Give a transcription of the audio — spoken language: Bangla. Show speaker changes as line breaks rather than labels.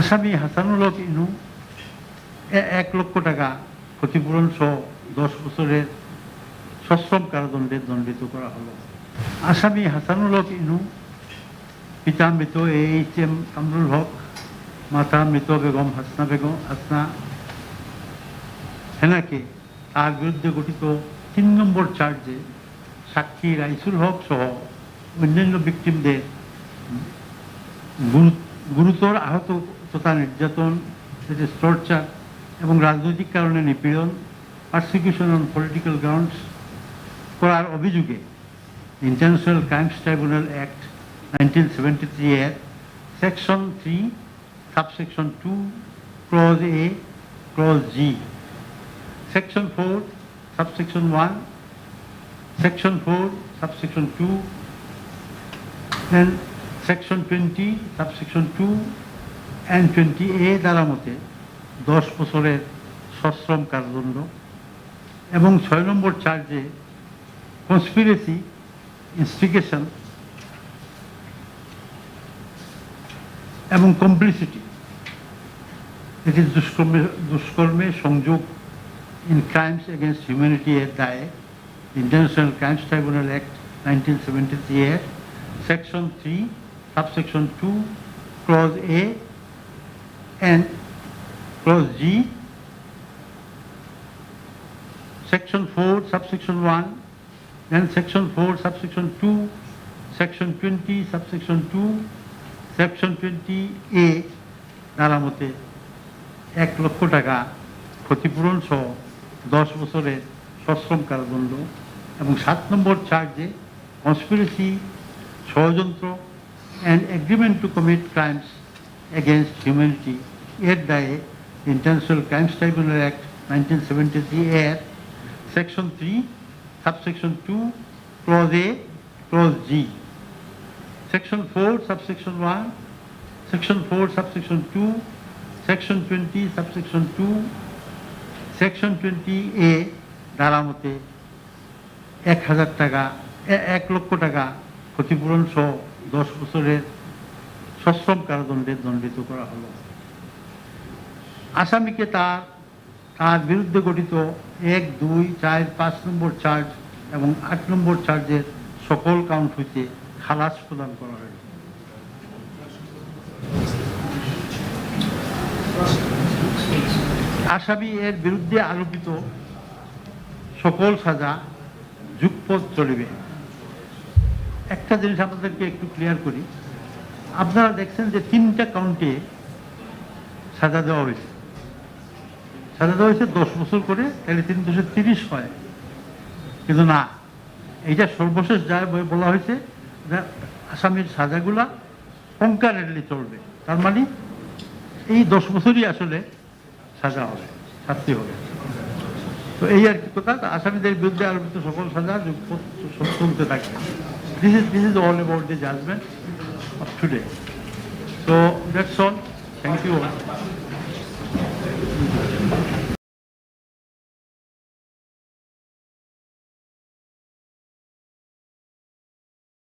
আসামি হাসানুল হক ইনু 1 লক্ষ টাকা ক্ষতিপূরণ সহ 10 বছরের সশ্রম কারাদণ্ডে দণ্ডিত করা হলো। আসামি হাসানুল হক ইনু পিতা মৃত AHM কামরুল হক, মাতা মৃত বেগম হাসনা হেনাকে তার বিরুদ্ধে গঠিত 3 নম্বর চার্জে সাক্ষী রাইসুল হক সহ অন্যান্য ভিকটিমদের গুরুতর আহত তথা নির্যাতন, টর্চার এবং রাজনৈতিক কারণে নিপীড়ন, পারসিকিউশন অন পলিটিক্যাল গ্রাউন্ডস করার অভিযোগে ইন্টারন্যাশনাল ক্রাইমস ট্রাইব্যুনাল অ্যাক্ট 1973 এর section 3 subsection 2 clause A clause G, section 4 subsection 1, section 4 subsection 2 and section 20 subsection 2 and 20A দ্বারা মতে 10 বছরের সশ্রম কারাদণ্ড এবং 6 নম্বর চার্জে কনস্পিরেসি, ইনস্টিগেশন এবং কমপ্লিসিটি, এটি দুষ্কর্মে সংযোগ ইন ক্রাইমস এগেনস্ট হিউম্যানিটি এর দায়ে ইন্টারন্যাশনাল ক্রাইমস ট্রাইব্যুনাল অ্যাক্ট 1973 এর section 3 subsection 2 clause A and clause G, section 4 subsection 1, then section 4 subsection 2, section 20 subsection 2, section 20A দ্বারা মতে 1 লক্ষ টাকা ক্ষতিপূরণ সহ 10 বছরের সশ্রম কারাদণ্ড এবং 7 নম্বর চার্জে কনস্পিরেসি, ষড়যন্ত্র and agreement to commit crimes against humanity এর দায়ে ইন্টারন্যাশনাল ক্রাইমস ট্রাইব্যুনাল অ্যাক্ট 1973 এর section 3 subsection 2 clause A clause G, section 4 subsection 1, section 4 subsection 2, section 20 subsection 2, section 20A ধারা মতে 1,000 টাকা 1 লক্ষ টাকা ক্ষতিপূরণ সহ 10 বছরের সশ্রম কারাদণ্ডে দণ্ডিত করা হলো। আসামিকে তার বিরুদ্ধে গঠিত 1, 2, 4, 5 নম্বর চার্জ এবং 8 নম্বর চার্জের সকল কাউন্ট হইতে খালাস প্রদান করা হয়েছে। আসামি এর বিরুদ্ধে আরোপিত সকল সাজা যুগপৎ চলিবে। একটা জিনিস আপনাদেরকে একটু ক্লিয়ার করি, আপনারা দেখছেন যে 3টা কাউন্টে সাজা দেওয়া হয়েছে। সাজা দেওয়া হয়েছে 10 বছর করে, তাহলে 3 বছর 30 হয়, কিন্তু না, এইটা সর্বশেষ যায় বলা হয়েছে যে আসামির সাজাগুলা কনকারেন্টলি চলবে। তার মানে এই 10 বছরই আসলে সাজা হবে, শাস্তি হবে। তো এই আর কি কথা, আসামিদের বিরুদ্ধে আরোপিত সকল সাজা চলতে থাকবে। This is all about the judgment of today. So that's all. Thank you all.